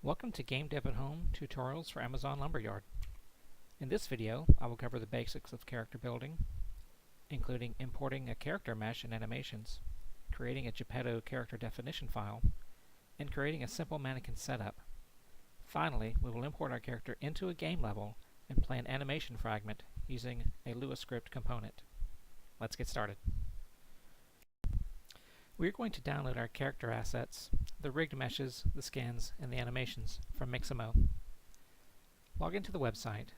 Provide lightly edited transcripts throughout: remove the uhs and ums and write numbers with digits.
Welcome to Game Dev at Home tutorials for Amazon Lumberyard. In this video, I will cover the basics of character building, including importing a character mesh and animations, creating a Geppetto character definition file, and creating a simple mannequin setup. Finally, we will import our character into a game level and play an animation fragment using a Lua script component. Let's get started. We're going to download our character assets, the rigged meshes, the skins, and the animations from Mixamo. Log into the website,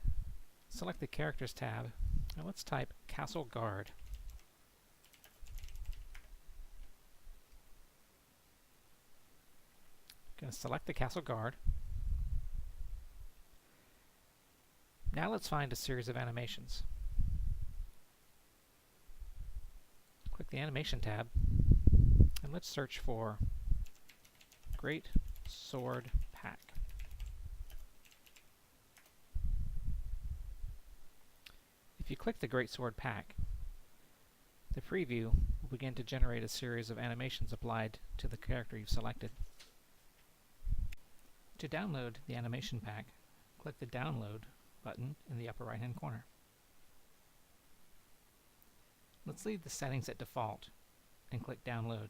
select the Characters tab, and let's type Castle Guard. I'm going to select the Castle Guard. Now let's find a series of animations. Click the Animation tab, and let's search for Great Sword Pack. If you click the Great Sword Pack, the preview will begin to generate a series of animations applied to the character you've selected. To download the animation pack, click the Download button in the upper right-hand corner. Let's leave the settings at default and click Download.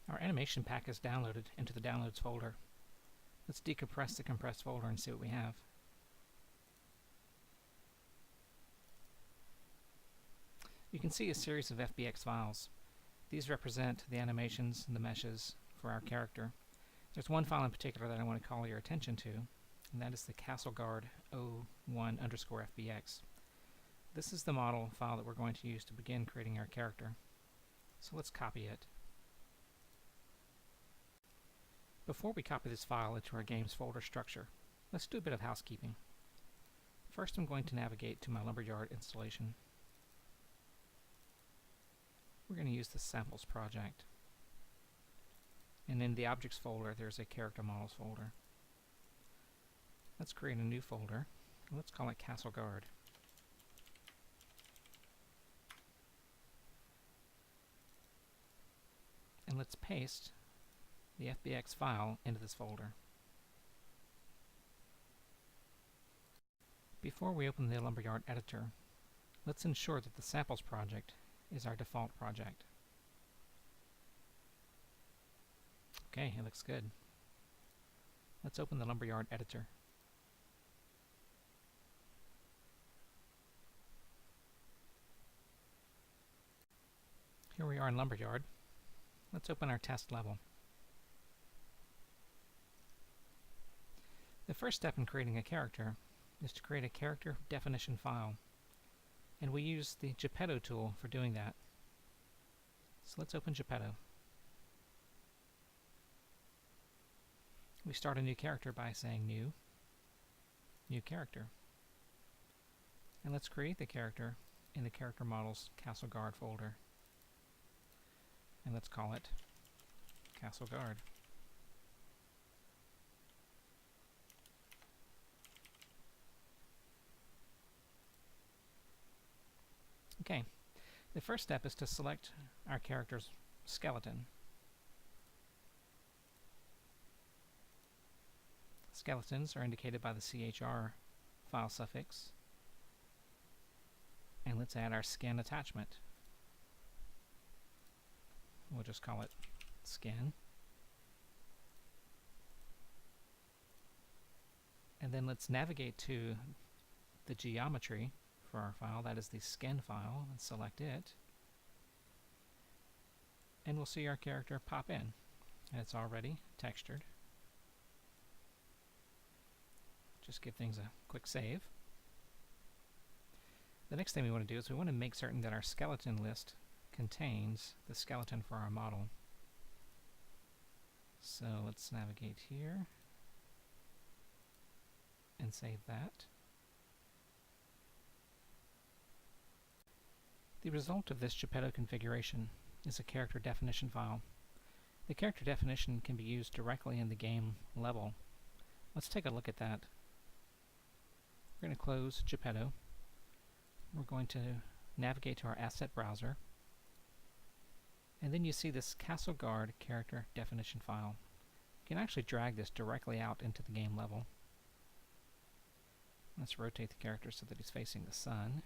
Our animation pack is downloaded into the Downloads folder. Let's decompress the compressed folder and see what we have. You can see a series of FBX files. These represent the animations and the meshes for our character. There's one file in particular that I want to call your attention to, and that is the CastleGuard01_FBX. This is the model file that we're going to use to begin creating our character. So let's copy it. Before we copy this file into our games folder structure, let's do a bit of housekeeping. First, I'm going to navigate to my Lumberyard installation. We're going to use the Samples project. And in the Objects folder, there's a Character Models folder. Let's create a new folder. Let's call it Castle Guard. And let's paste the FBX file into this folder. Before we open the Lumberyard editor, let's ensure that the Samples project is our default project. Okay, it looks good. Let's open the Lumberyard editor. Here we are in Lumberyard. Let's open our test level. The first step in creating a character is to create a character definition file, and we use the Geppetto tool for doing that. So let's open Geppetto. We start a new character by saying New Character. And let's create the character in the Character Models Castle Guard folder. And let's call it Castle Guard. Okay, the first step is to select our character's skeleton. Skeletons are indicated by the CHR file suffix. And let's add our skin attachment. We'll just call it skin. And then let's navigate to the geometry for our file, that is the skin file, and select it. And we'll see our character pop in. And it's already textured. Just give things a quick save. The next thing we want to do is we want to make certain that our skeleton list contains the skeleton for our model. So let's navigate here and save that. The result of this Geppetto configuration is a character definition file. The character definition can be used directly in the game level. Let's take a look at that. We're going to close Geppetto. We're going to navigate to our asset browser. And then you see this Castle Guard character definition file. You can actually drag this directly out into the game level. Let's rotate the character so that he's facing the sun.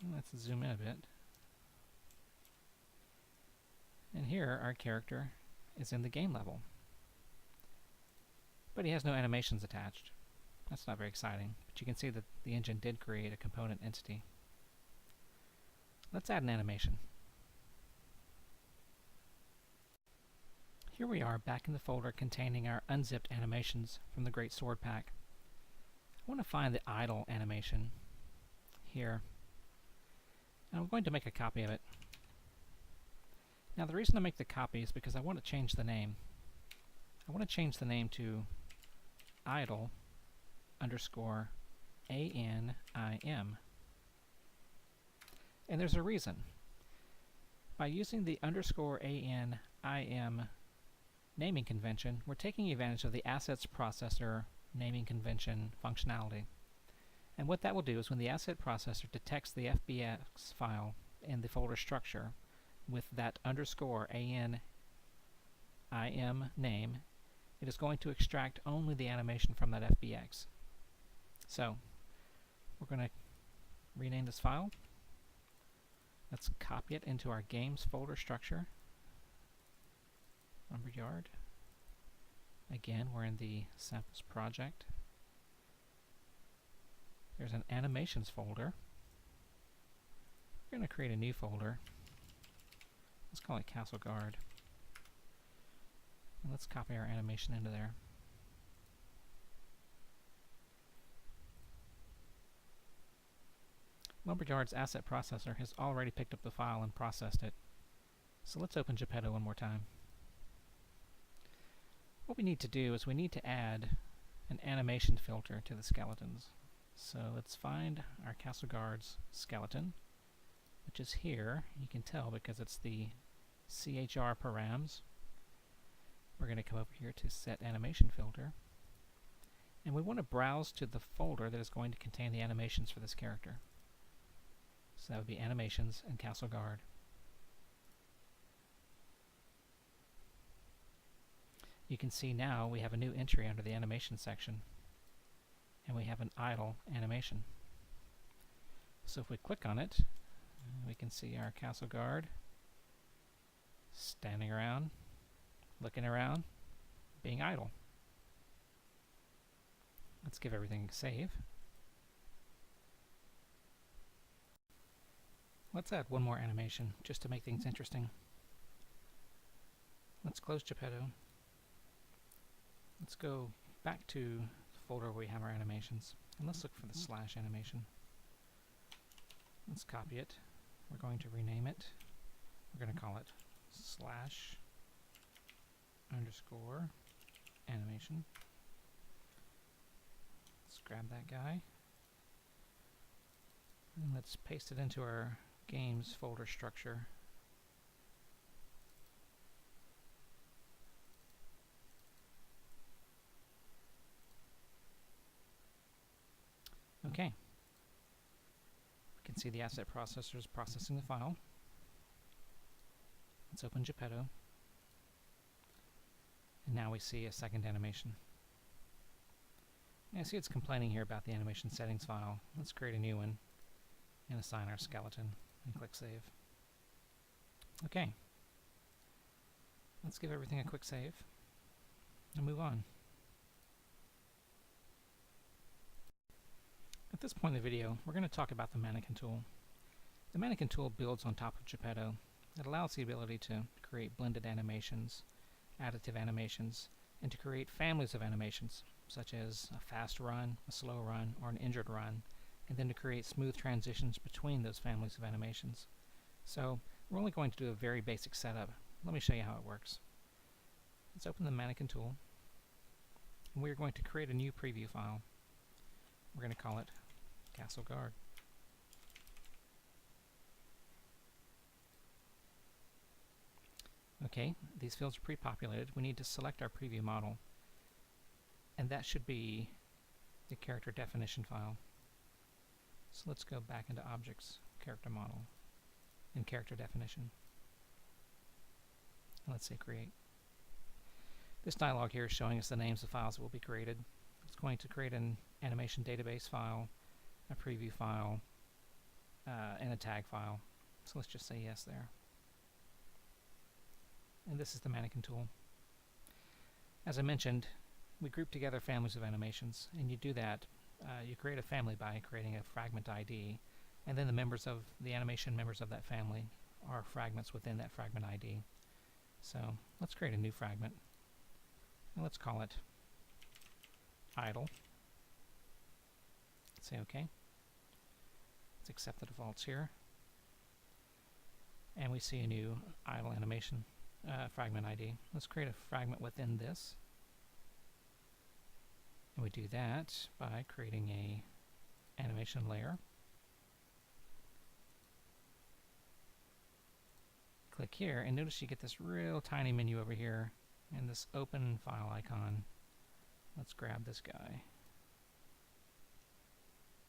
And let's zoom in a bit. And here our character is in the game level. But he has no animations attached. That's not very exciting, but you can see that the engine did create a component entity. Let's add an animation. Here we are back in the folder containing our unzipped animations from the Great Sword Pack. I want to find the idle animation here. And I'm going to make a copy of it. Now the reason I make the copy is because I want to change the name. I want to change the name to idle underscore ANIM. And there's a reason. By using the underscore ANIM naming convention, we're taking advantage of the assets processor naming convention functionality. And what that will do is when the asset processor detects the FBX file in the folder structure with that underscore ANIM name, it is going to extract only the animation from that FBX. So, we're going to rename this file. Let's copy it into our games folder structure. Lumberyard. Again, we're in the samples project. There's an animations folder. We're going to create a new folder. Let's call it Castle Guard. And let's copy our animation into there. Lumberyard's asset processor has already picked up the file and processed it. So let's open Geppetto one more time. What we need to do is we need to add an animation filter to the skeletons. So let's find our Castle Guard's skeleton, which is here. You can tell because it's the CHR params. We're going to come over here to set animation filter. And we want to browse to the folder that is going to contain the animations for this character. So that would be animations and Castle Guard. You can see now we have a new entry under the animation section. And we have an idle animation. So if we click on it, we can see our Castle Guard standing around, looking around, being idle. Let's give everything a save. Let's add one more animation just to make things interesting. Let's close Geppetto. Let's go back to the folder where we have our animations, and let's look for the slash animation. Let's copy it. We're going to rename it. We're going to call it slash underscore animation. Let's grab that guy. And let's paste it into our games folder structure. Okay. We can see the asset processor is processing the file. Let's open Geppetto. And now we see a second animation. I see it's complaining here about the animation settings file. Let's create a new one and assign our skeleton and click save. Okay. Let's give everything a quick save and move on. At this point in the video, we're going to talk about the mannequin tool. The mannequin tool builds on top of Geppetto. It allows the ability to create blended animations, additive animations, and to create families of animations, such as a fast run, a slow run, or an injured run, and then to create smooth transitions between those families of animations. So we're only going to do a very basic setup. Let me show you how it works. Let's open the mannequin tool, and we're going to create a new preview file. We're going to call it Castle Guard. Okay, these fields are pre-populated. We need to select our preview model, and that should be the character definition file. So let's go back into Objects, character model in character definition. And let's say create. This dialog here is showing us the names of files that will be created. It's going to create an animation database file, a preview file, and a tag file. So let's just say yes there. And this is the mannequin tool. As I mentioned, we group together families of animations, and you do that. You create a family by creating a fragment ID, and then the members of the animation members of that family are fragments within that fragment ID. So let's create a new fragment, and let's call it idle. Say OK. Let's accept the defaults here, and we see a new idle animation fragment ID. Let's create a fragment within this, and we do that by creating a animation layer. Click here, and notice you get this real tiny menu over here and this open file icon. Let's grab this guy,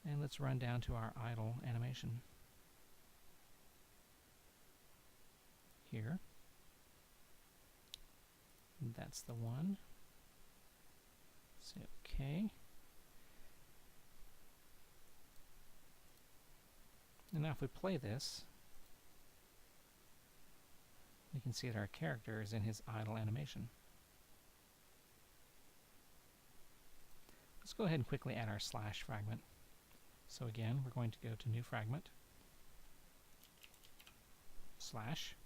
and let's run down to our idle animation here. That's the one. Say OK. And now if we play this, we can see that our character is in his idle animation. Let's go ahead and quickly add our slash fragment. So again, we're going to go to new fragment, slash,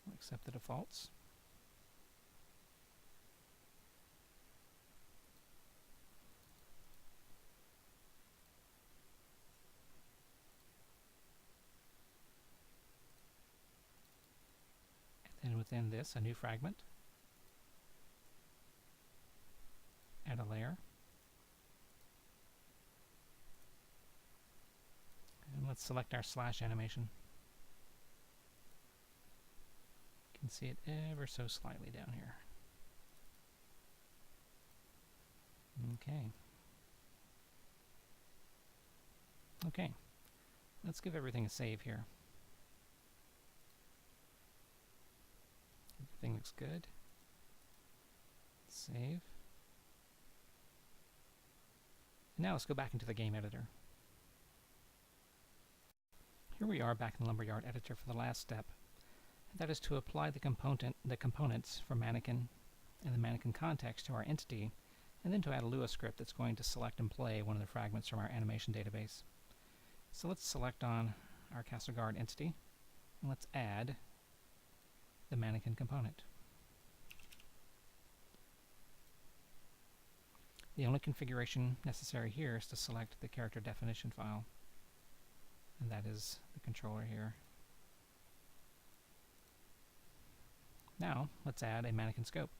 we'll accept the defaults. And then within this, a new fragment, add a layer, and let's select our slash animation. You can see it ever so slightly down here. Okay, let's give everything a save here. Everything looks good. Save. Now let's go back into the game editor. Here we are back in the Lumberyard editor for the last step. That is to apply the components for mannequin and the mannequin context to our entity, and then to add a Lua script that's going to select and play one of the fragments from our animation database. So let's select on our Castleguard entity, and let's add the mannequin component. The only configuration necessary here is to select the character definition file, and that is the controller here. Now, let's add a mannequin scope.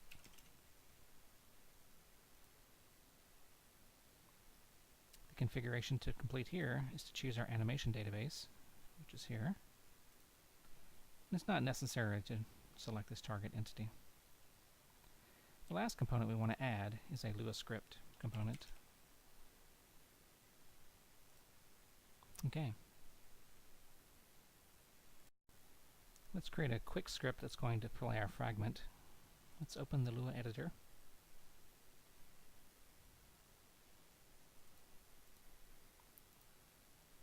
The configuration to complete here is to choose our animation database, which is here. And it's not necessary to select this target entity. The last component we want to add is a Lua script component. Okay. Let's create a quick script that's going to play our fragment. Let's open the Lua editor.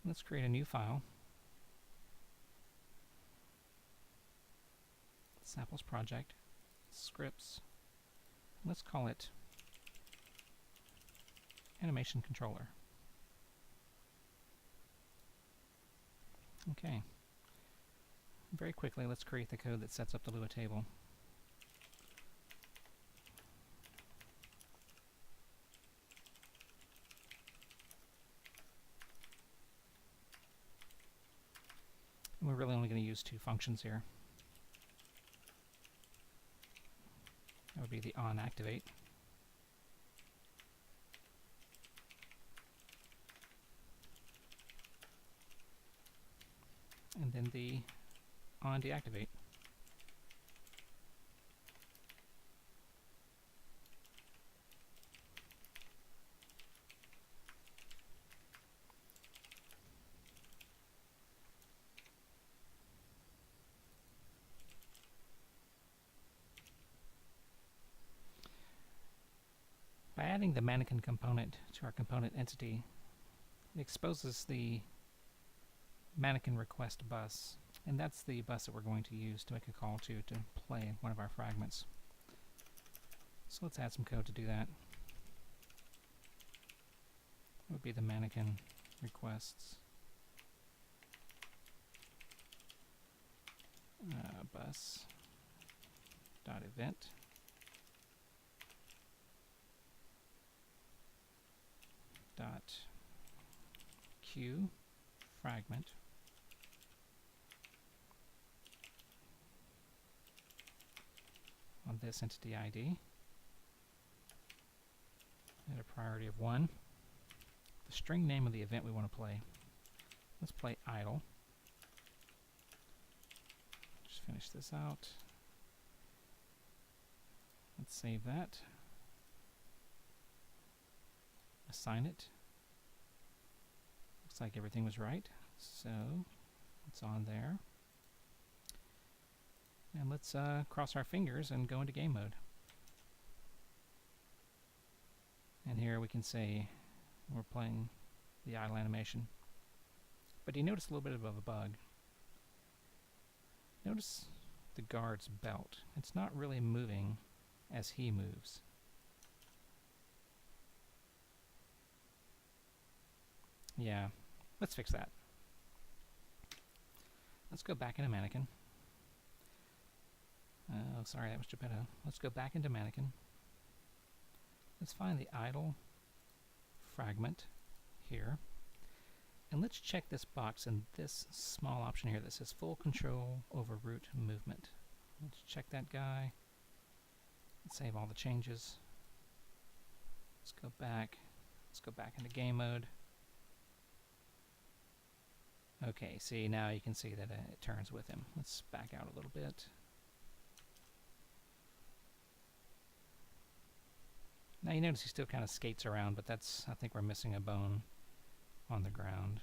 Let's create a new file. Samples project, scripts. Let's call it animation controller. Okay. Very quickly, let's create the code that sets up the Lua table. And we're really only going to use two functions here. That would be the onActivate and then the onDeactivate. adding the mannequin component to our component entity, it exposes the mannequin request bus, and that's the bus that we're going to use to make a call to play one of our fragments. So let's add some code to do that. It would be the mannequin requests bus dot event dot queue fragment on this entity ID at a priority of 1. The string name of the event we want to play. Let's play idle. Just finish this out. Let's save that. Assign it. Looks like everything was right, so it's on there. And let's cross our fingers and go into game mode. And here we can say we're playing the idle animation. But you notice a little bit of a bug. Notice the guard's belt. It's not really moving as he moves. Yeah, let's fix that. Let's go back into mannequin. Oh, sorry, that was Geppetto. Let's go back into mannequin. Let's find the idle fragment here. And let's check this box and this small option here that says full control over root movement. Let's check that guy. Let's save all the changes. Let's go back. Let's go back into game mode. Okay, see, now you can see that it turns with him. Let's back out a little bit. Now you notice he still kind of skates around, but that's, I think we're missing a bone on the ground.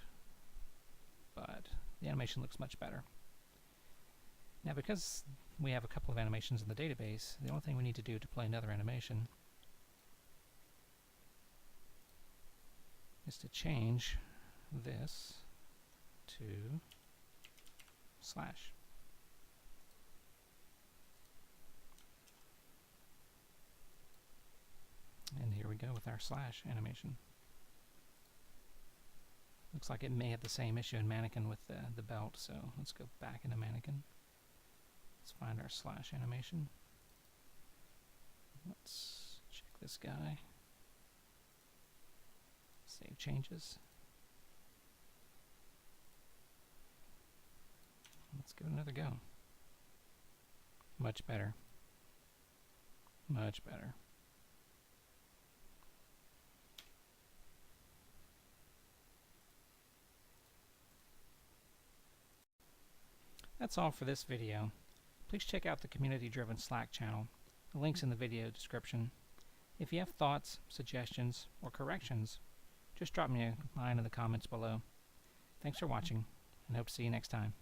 But the animation looks much better. Now because we have a couple of animations in the database, the only thing we need to do to play another animation is to change this to slash. And here we go with our slash animation. Looks like it may have the same issue in mannequin with the belt, so let's go back into mannequin. Let's find our slash animation. Let's check this guy. Save changes. Let's give it another go. Much better. Much better. That's all for this video. Please check out the community-driven Slack channel. The link's in the video description. If you have thoughts, suggestions, or corrections, just drop me a line in the comments below. Thanks for watching, and hope to see you next time.